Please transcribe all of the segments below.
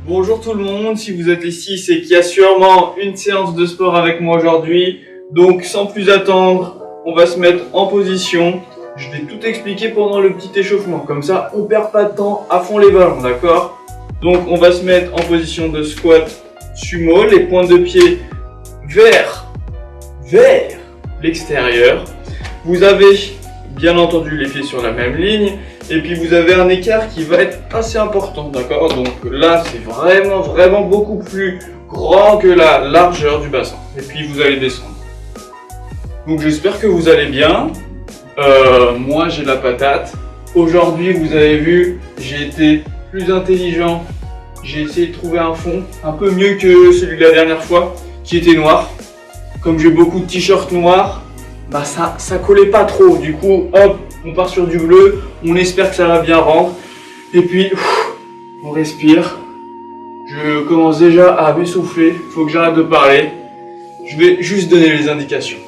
Bonjour tout le monde, si vous êtes ici, c'est qu'il y a sûrement une séance de sport avec moi aujourd'hui. Donc sans plus attendre, on va se mettre en position. Je vais tout expliquer pendant le petit échauffement, comme ça on perd pas de temps à fond les ballons, d'accord? Donc on va se mettre en position de squat sumo, les pointes de pied vers l'extérieur. Vous avez bien entendu les pieds sur la même ligne. Et puis vous avez un écart qui va être assez important, d'accord? Donc là, c'est vraiment beaucoup plus grand que la largeur du bassin. Et puis vous allez descendre. Donc j'espère que vous allez bien. Moi, j'ai la patate. Aujourd'hui, vous avez vu, j'ai été plus intelligent. J'ai essayé de trouver un fond un peu mieux que celui de la dernière fois, qui était noir. Comme j'ai beaucoup de t-shirts noirs, bah ça collait pas trop. Du coup, hop, on part sur du bleu, on espère que ça va bien rendre. Et puis, on respire. Je commence déjà à m'essouffler, il faut que j'arrête de parler. Je vais juste donner les indications.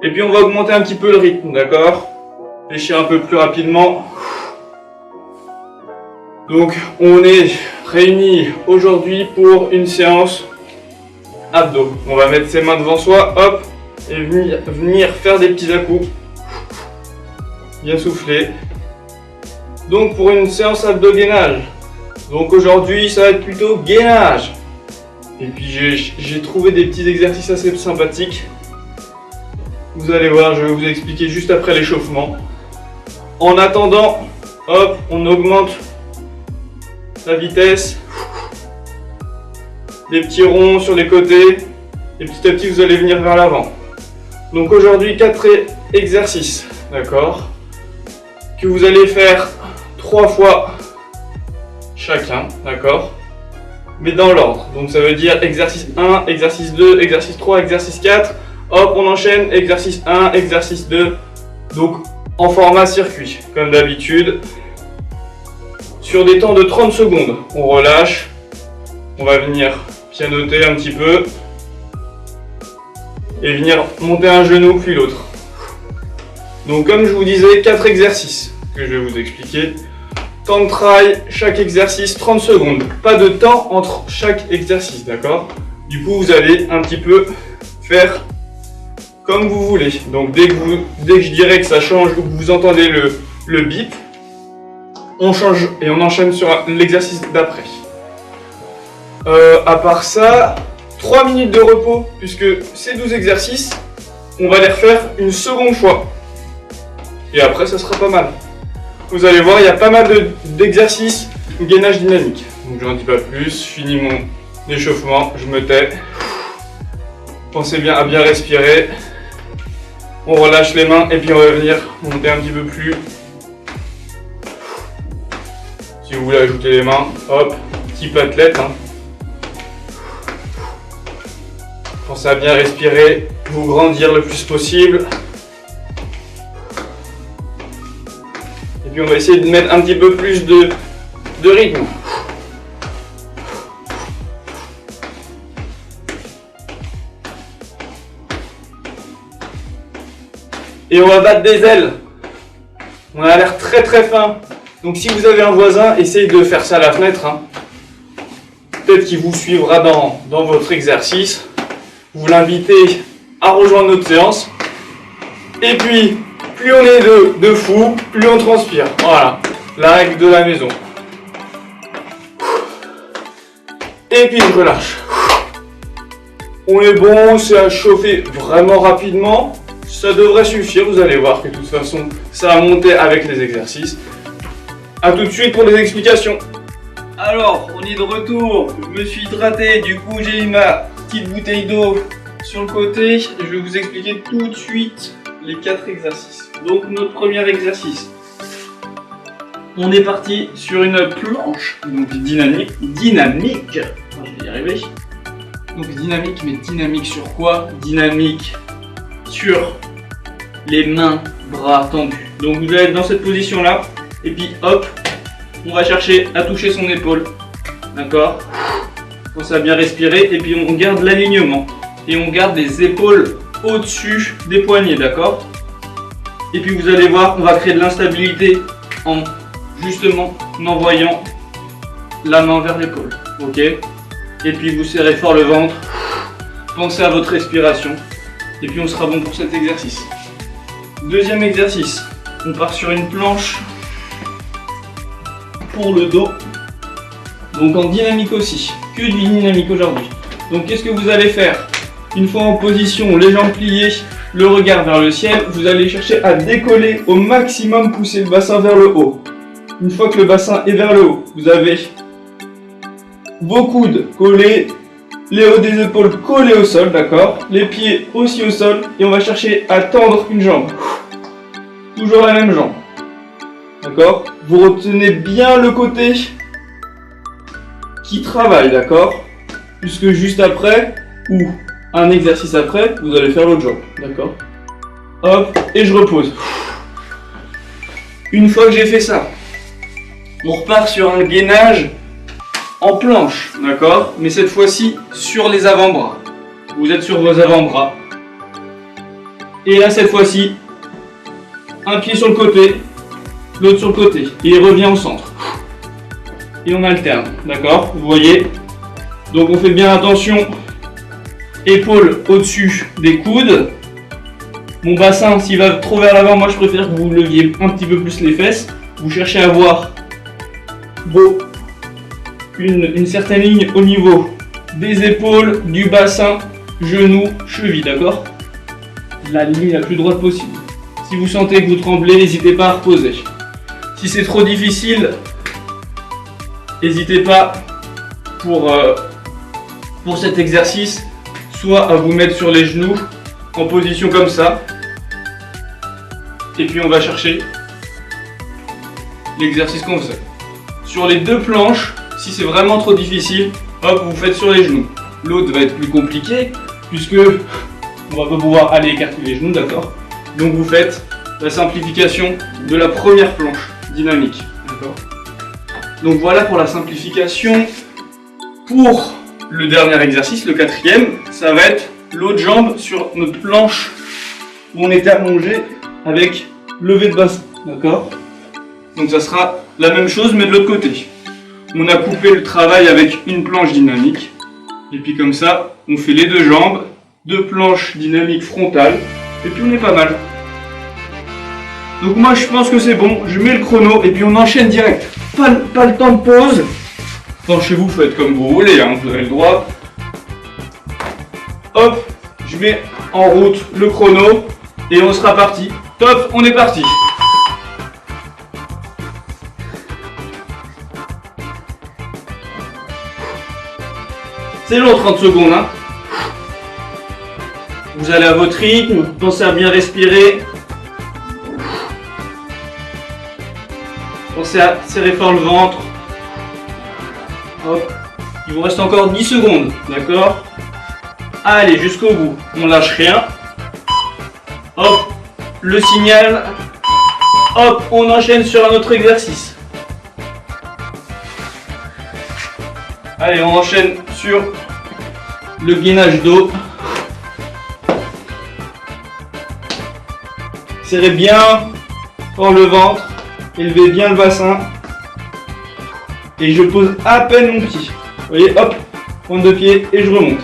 Et puis on va augmenter un petit peu le rythme, d'accord? Lécher un peu plus rapidement. Donc, on est réunis aujourd'hui pour une séance abdos. On va mettre ses mains devant soi, hop, et venir faire des petits à-coups. Bien souffler. Donc pour une séance abdo-gainage. Donc aujourd'hui ça va être plutôt gainage. Et puis j'ai trouvé des petits exercices assez sympathiques. Vous allez voir, je vais vous expliquer juste après l'échauffement. En attendant, hop, on augmente la vitesse. Des petits ronds sur les côtés. Et petit à petit vous allez venir vers l'avant. Donc aujourd'hui 4 exercices, d'accord, que vous allez faire 3 fois chacun, d'accord, mais dans l'ordre. Donc ça veut dire exercice 1, exercice 2, exercice 3, exercice 4, hop, on enchaîne, exercice 1, exercice 2, donc en format circuit, comme d'habitude. Sur des temps de 30 secondes, on relâche, on va venir pianoter un petit peu, et venir monter un genou puis l'autre. Donc comme je vous disais, 4 exercices que je vais vous expliquer. Temps de travail, chaque exercice 30 secondes. Pas de temps entre chaque exercice, d'accord? Du coup, vous allez un petit peu faire comme vous voulez. Donc dès que je dirai que ça change ou que vous entendez le bip, on change et on enchaîne sur l'exercice d'après. À part ça, 3 minutes de repos, puisque ces 12 exercices, on va les refaire une seconde fois. Et après, ça sera pas mal. Vous allez voir, il y a pas mal d'exercices gainage dynamique. Donc, je n'en dis pas plus, je finis mon échauffement, je me tais. Pensez bien à bien respirer. On relâche les mains et puis on va venir monter un petit peu plus. Si vous voulez ajouter les mains, hop, type athlète. Pensez à bien respirer, vous grandir le plus possible. Et puis on va essayer de mettre un petit peu plus de rythme. Et on va battre des ailes. On a l'air très fin. Donc si vous avez un voisin, essayez de faire ça à la fenêtre. Peut-être qu'il vous suivra dans votre exercice. Vous l'invitez à rejoindre notre séance. Et puis, plus on est de fou, plus on transpire. Voilà, la règle de la maison. Et puis je relâche. On est bon, c'est à chauffer vraiment rapidement. Ça devrait suffire, vous allez voir que de toute façon, ça va monter avec les exercices. A tout de suite pour les explications. Alors, on est de retour. Je me suis hydraté, du coup j'ai eu ma petite bouteille d'eau sur le côté. Je vais vous expliquer tout de suite les 4 exercices. Donc notre premier exercice, on est parti sur une planche, donc dynamique. Je vais y arriver. Donc dynamique, mais dynamique sur quoi? Dynamique sur les mains, bras tendus. Donc vous allez être dans cette position là, et puis hop, on va chercher à toucher son épaule. D'accord? Pensez à bien respirer, et puis on garde l'alignement. Et on garde les épaules au-dessus des poignets, d'accord? Et puis vous allez voir, on va créer de l'instabilité en justement envoyant la main vers l'épaule. Ok? Et puis vous serrez fort le ventre. Pensez à votre respiration. Et puis on sera bon pour cet exercice. Deuxième exercice. On part sur une planche pour le dos. Donc en dynamique aussi. Que du dynamique aujourd'hui. Donc qu'est-ce que vous allez faire? Une fois en position, les jambes pliées, le regard vers le ciel, vous allez chercher à décoller au maximum, pousser le bassin vers le haut. Une fois que le bassin est vers le haut, vous avez vos coudes collés, les hauts des épaules collés au sol, d'accord? Les pieds aussi au sol, et on va chercher à tendre une jambe. Toujours la même jambe. D'accord? Vous retenez bien le côté qui travaille, d'accord? Puisque juste après, ou un exercice après, vous allez faire l'autre jambe, d'accord? Hop, et je repose. Une fois que j'ai fait ça, on repart sur un gainage en planche, d'accord? Mais cette fois-ci, sur les avant-bras. Vous êtes sur vos avant-bras. Et là, cette fois-ci, un pied sur le côté, l'autre sur le côté. Et il revient au centre. Et on alterne, d'accord? Vous voyez? Donc on fait bien attention. Épaules au-dessus des coudes. Mon bassin, s'il va trop vers l'avant, moi je préfère que vous leviez un petit peu plus les fesses. Vous cherchez à avoir une certaine ligne au niveau des épaules, du bassin, genoux, chevilles, d'accord? La ligne la plus droite possible. Si vous sentez que vous tremblez, n'hésitez pas à reposer. Si c'est trop difficile, n'hésitez pas pour cet exercice, soit à vous mettre sur les genoux en position comme ça, et puis on va chercher l'exercice qu'on faisait. Sur les deux planches, si c'est vraiment trop difficile, hop, vous faites sur les genoux. L'autre va être plus compliqué, puisque on va pas pouvoir aller écarter les genoux, d'accord? Donc vous faites la simplification de la première planche dynamique, d'accord? Donc voilà pour la simplification. Pour le dernier exercice, le quatrième, ça va être l'autre jambe sur notre planche où on était allongé avec levé de bassin, d'accord? Donc ça sera la même chose mais de l'autre côté. On a coupé le travail avec une planche dynamique et puis comme ça, on fait les deux jambes, deux planches dynamiques frontales et puis on est pas mal. Donc moi je pense que c'est bon, je mets le chrono et puis on enchaîne direct. Pas le temps de pause. Enfin chez vous faites comme vous voulez, hein, vous avez le droit. Hop, je mets en route le chrono et on sera parti. Top, on est parti. C'est long 30 secondes. Hein. Vous allez à votre rythme, pensez à bien respirer. Pensez à serrer fort le ventre. Hop. Il vous reste encore 10 secondes, d'accord? Allez, jusqu'au bout. On lâche rien. Hop, le signal. Hop, on enchaîne sur un autre exercice. Allez, on enchaîne sur le gainage dos. Serrez bien fort le ventre. Élevez bien le bassin. Et je pose à peine mon pied. Vous voyez, hop, pointe de pied et je remonte.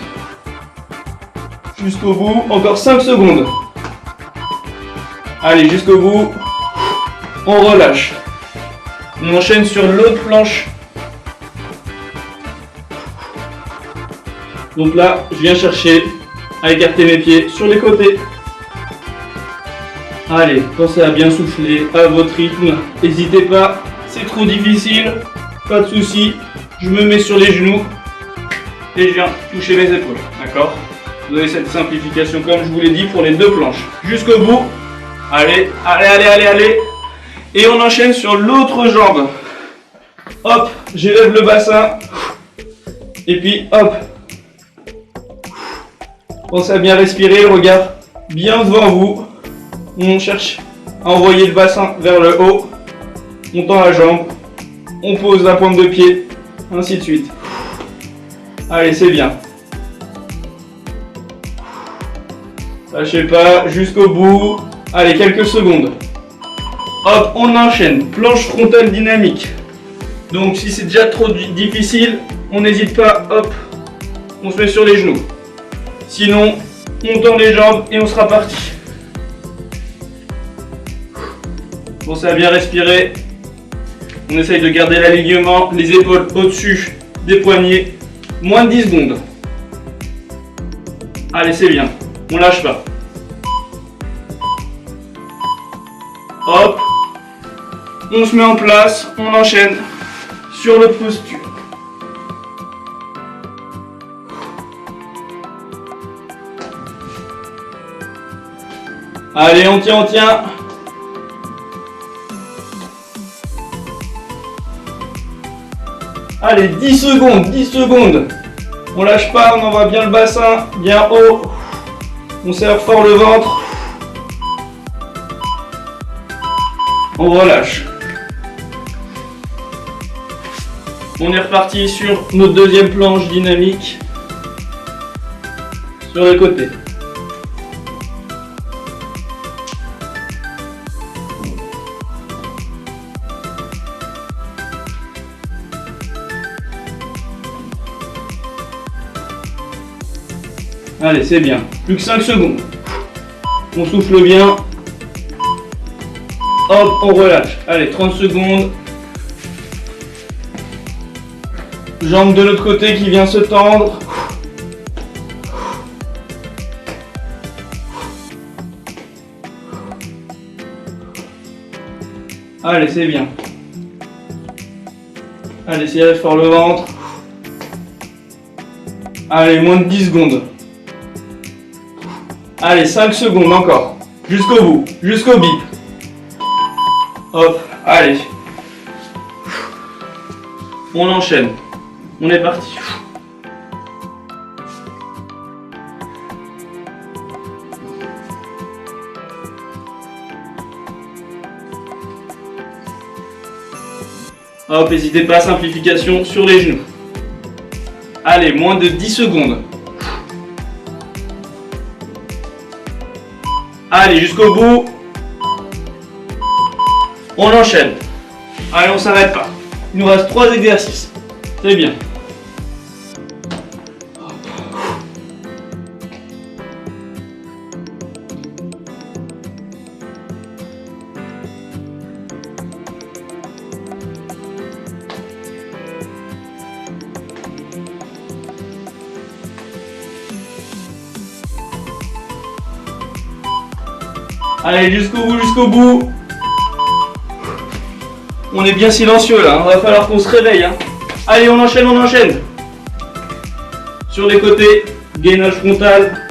Jusqu'au bout, encore 5 secondes. Allez, jusqu'au bout. On relâche. On enchaîne sur l'autre planche. Donc là, je viens chercher à écarter mes pieds sur les côtés. Allez, pensez à bien souffler à votre rythme. N'hésitez pas, c'est trop difficile. Pas de souci, je me mets sur les genoux et je viens toucher mes épaules, d'accord? Vous avez cette simplification comme je vous l'ai dit pour les deux planches. Jusqu'au bout, allez, allez, allez, allez, allez. Et on enchaîne sur l'autre jambe. Hop, j'élève le bassin. Et puis hop. Pensez à bien respirer, le regard bien devant vous. On cherche à envoyer le bassin vers le haut. On tend la jambe. On pose la pointe de pied, ainsi de suite. Allez, c'est bien. Lâchez pas, jusqu'au bout. Allez, quelques secondes. Hop, on enchaîne. Planche frontale dynamique. Donc si c'est déjà trop difficile, on n'hésite pas, hop, on se met sur les genoux. Sinon, on tend les jambes et on sera parti. Pensez à bien respirer. On essaye de garder l'alignement, les épaules au-dessus des poignets. Moins de 10 secondes. Allez, c'est bien. On lâche pas. Hop. On se met en place. On enchaîne sur l'autre posture. Allez, on tient, on tient. Allez, 10 secondes, 10 secondes. On lâche pas, on envoie bien le bassin, bien haut. On serre fort le ventre. On relâche. On est reparti sur notre deuxième planche dynamique. Sur le côté. Allez, c'est bien. Plus que 5 secondes. On souffle bien. Hop, on relâche. Allez, 30 secondes. Jambe de l'autre côté qui vient se tendre. Allez, c'est bien. Allez, serrez fort le ventre. Allez, moins de 10 secondes. Allez, 5 secondes encore. Jusqu'au bout, jusqu'au bip. Hop, allez. On enchaîne. On est parti. Hop, n'hésitez pas, simplification sur les genoux. Allez, moins de 10 secondes. Allez, jusqu'au bout. On enchaîne. Allez, on s'arrête pas. Il nous reste 3 exercices. C'est bien. Allez, jusqu'au bout, jusqu'au bout. On est bien silencieux là, va falloir qu'on se réveille. Allez, on enchaîne, on enchaîne. Sur les côtés, gainage frontal.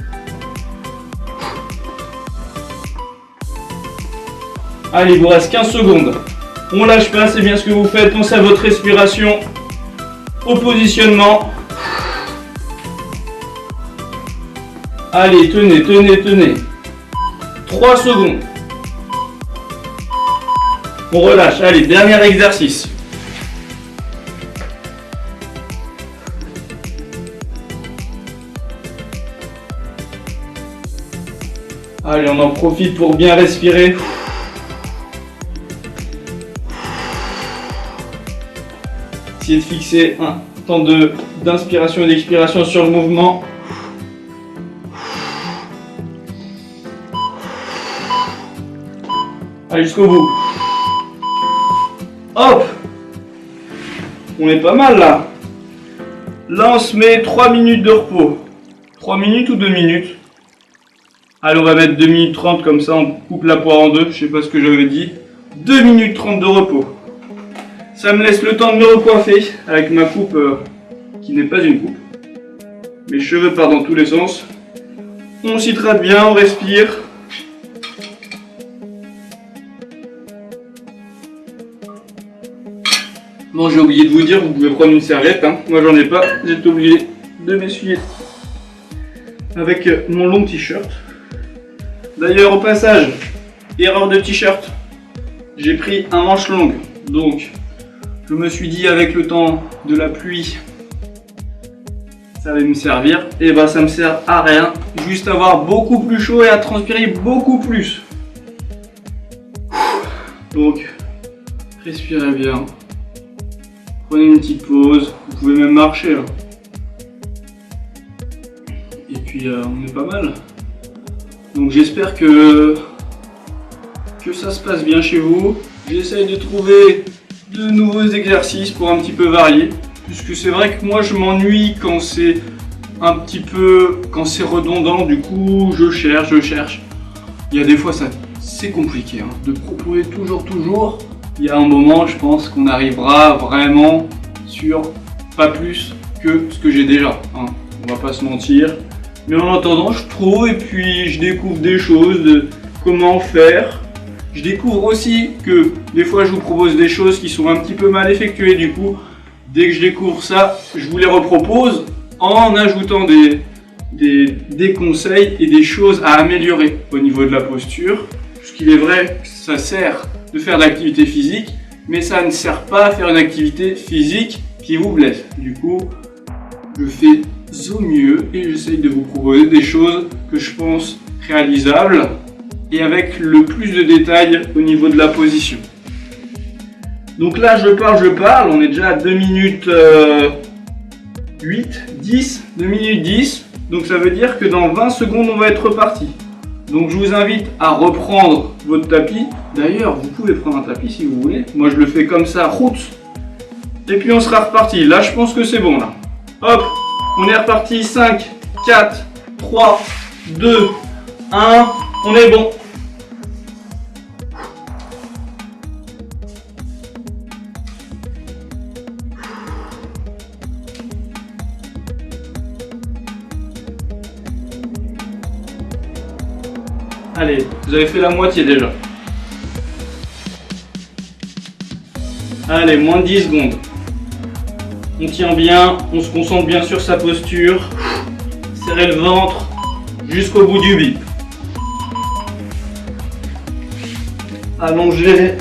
Allez, il vous reste 15 secondes. On lâche pas, c'est bien ce que vous faites. Pensez à votre respiration, au positionnement. Allez, tenez, tenez, tenez. 3 secondes. On relâche. Allez, dernier exercice. Allez, on en profite pour bien respirer. Essayez de fixer un temps d'inspiration et d'expiration sur le mouvement. Allez, jusqu'au bout. Hop. On est pas mal là. Là, on se met 3 minutes de repos. 3 minutes ou 2 minutes? Allez, on va mettre 2 minutes 30 comme ça, on coupe la poire en deux. Je sais pas ce que j'avais dit. 2 minutes 30 de repos. Ça me laisse le temps de me recoiffer avec ma coupe qui n'est pas une coupe. Mes cheveux partent dans tous les sens. On s'hydrate bien, on respire. Bon, j'ai oublié de vous dire, vous pouvez prendre une serviette. Moi, j'en ai pas. J'ai été obligé de m'essuyer avec mon long t-shirt. D'ailleurs, au passage, erreur de t-shirt. J'ai pris un manche longue. Donc, je me suis dit avec le temps de la pluie, ça va me servir. Et ben, ça me sert à rien. Juste à avoir beaucoup plus chaud et à transpirer beaucoup plus. Donc, respirez bien. Prenez une petite pause, vous pouvez même marcher là. Et puis on est pas mal. Donc j'espère que ça se passe bien chez vous. J'essaye de trouver de nouveaux exercices pour un petit peu varier. Puisque c'est vrai que moi je m'ennuie quand c'est quand c'est redondant. Du coup je cherche. Il y a des fois c'est compliqué hein, de proposer toujours. Il y a un moment je pense qu'on arrivera vraiment sur pas plus que ce que j'ai déjà. Hein. On va pas se mentir. Mais en attendant, je trouve et puis je découvre des choses, de comment faire. Je découvre aussi que des fois je vous propose des choses qui sont un petit peu mal effectuées. Du coup, dès que je découvre ça, je vous les repropose en ajoutant des conseils et des choses à améliorer au niveau de la posture. Parce qu'il est vrai que ça sert de faire de l'activité physique, mais ça ne sert pas à faire une activité physique qui vous blesse. Du coup, je fais au mieux et j'essaye de vous proposer des choses que je pense réalisables et avec le plus de détails au niveau de la position. Donc là je parle, on est déjà à 2 minutes 2 minutes 10, donc ça veut dire que dans 20 secondes on va être reparti. Donc je vous invite à reprendre votre tapis. D'ailleurs vous pouvez prendre un tapis si vous voulez, moi je le fais comme ça, route, et puis on sera reparti. Là je pense que c'est bon là. Hop, on est reparti, 5, 4, 3, 2, 1, on est bon. Allez, vous avez fait la moitié déjà. Allez, moins de 10 secondes. On tient bien, on se concentre bien sur sa posture. Serrez le ventre jusqu'au bout du bip. Allongez.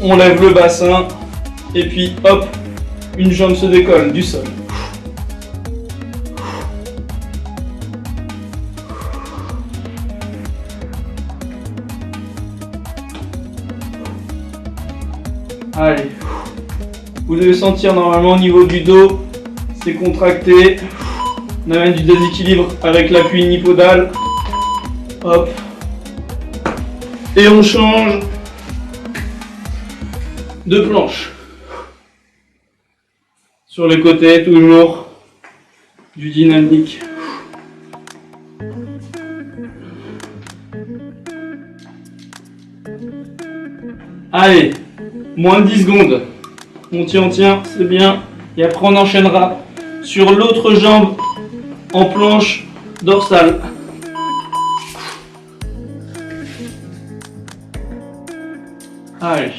On lève le bassin. Et puis hop, une jambe se décolle du sol. Allez. Vous devez sentir normalement au niveau du dos, c'est contracté. On a même du déséquilibre avec l'appui unipodal. Hop. Et on change de planche. Sur les côtés, toujours du dynamique. Allez, moins de 10 secondes. On tient, c'est bien. Et après on enchaînera sur l'autre jambe en planche dorsale. Allez,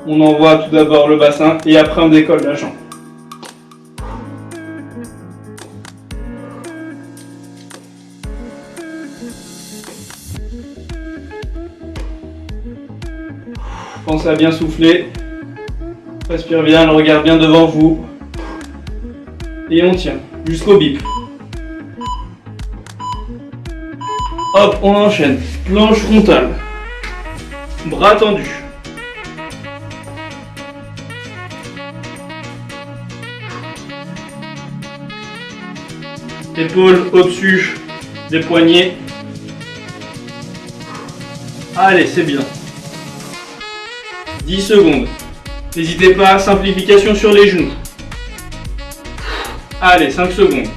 on envoie tout d'abord le bassin et après on décolle la jambe. Pensez à bien souffler. Respire bien, le regard bien devant vous. Et on tient jusqu'au bip. Hop, on enchaîne. Planche frontale. Bras tendus. Épaules au-dessus des poignets. Allez, c'est bien. 10 secondes. N'hésitez pas, simplification sur les genoux. Allez, 5 secondes.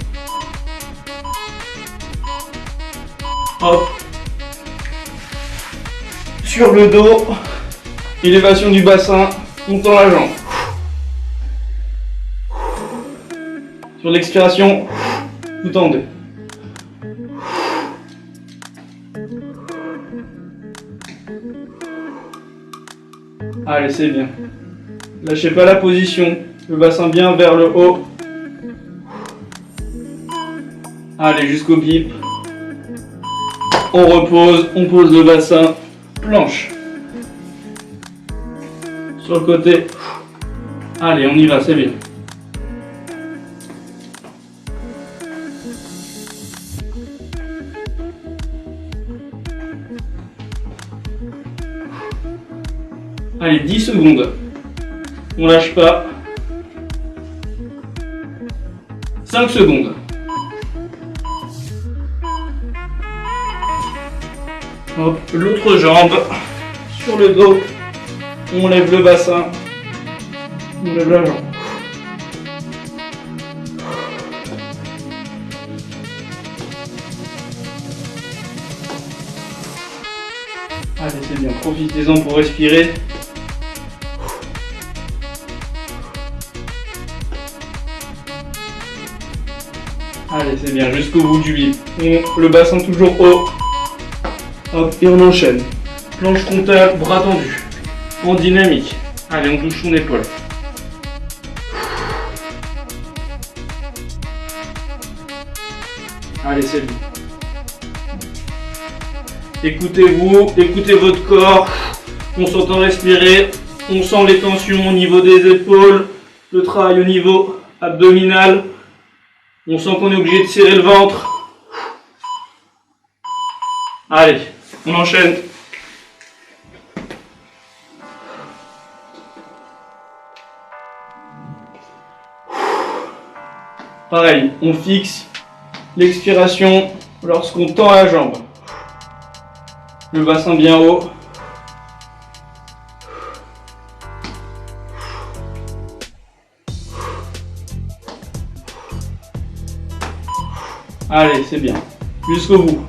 Hop. Sur le dos, élévation du bassin, on tend la jambe. Sur l'expiration, vous tendez. Allez, c'est bien. Lâchez pas la position, le bassin bien vers le haut. Allez, jusqu'au bip. On repose, on pose le bassin, planche. Sur le côté. Allez, on y va, c'est bien. Allez, 10 secondes. On lâche pas. 5 secondes. Hop, l'autre jambe sur le dos. On lève le bassin. On lève la jambe. Allez, c'est bien. Profitez-en pour respirer. Allez, c'est bien, jusqu'au bout du bip. Le bassin toujours haut. Hop, et on enchaîne. Planche frontale, bras tendus. En dynamique. Allez, on touche son épaule. Allez, c'est bon. Écoutez-vous, écoutez votre corps. On s'entend respirer. On sent les tensions au niveau des épaules. Le travail au niveau abdominal. On sent qu'on est obligé de serrer le ventre. Allez, on enchaîne. Pareil, on fixe l'expiration lorsqu'on tend la jambe. Le bassin bien haut. Allez, c'est bien. Jusqu'au bout.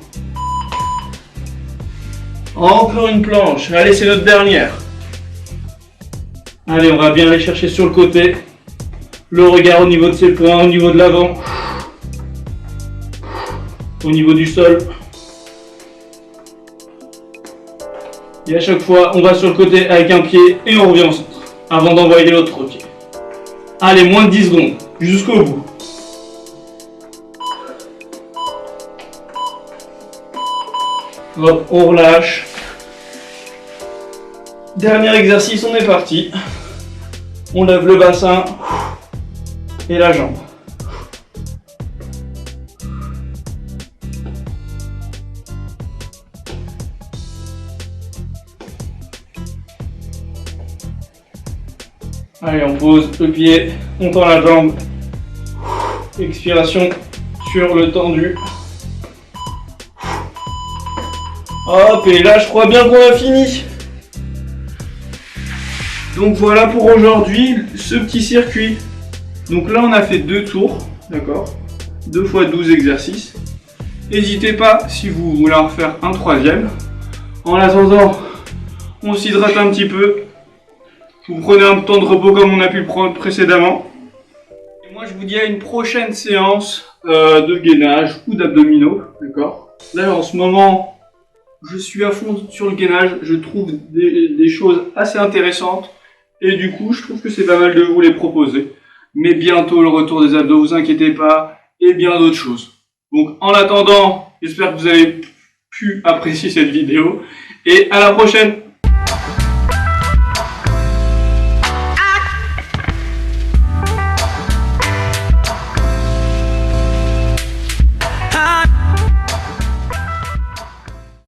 Encore une planche. Allez, c'est notre dernière. Allez, on va bien aller chercher sur le côté. Le regard au niveau de ses poings, au niveau de l'avant. Au niveau du sol. Et à chaque fois, on va sur le côté avec un pied et on revient au centre. Avant d'envoyer l'autre pied. Allez, moins de 10 secondes. Jusqu'au bout. Hop, on relâche. Dernier exercice, on est parti. On lève le bassin et la jambe. Allez, on pose le pied, on tend la jambe. Expiration sur le tendu. Hop, et là je crois bien qu'on a fini. Donc voilà pour aujourd'hui ce petit circuit. Donc là on a fait 2 tours, d'accord, 2 fois 12 exercices. N'hésitez pas si vous voulez en refaire un 3e. En attendant, on s'hydrate un petit peu. Vous prenez un temps de repos comme on a pu le prendre précédemment. Et moi je vous dis à une prochaine séance de gainage ou d'abdominaux, d'accord. Là en ce moment, je suis à fond sur le gainage, je trouve des choses assez intéressantes et du coup je trouve que c'est pas mal de vous les proposer. Mais bientôt le retour des abdos, vous inquiétez pas, et bien d'autres choses. Donc en attendant, j'espère que vous avez pu apprécier cette vidéo et à la prochaine.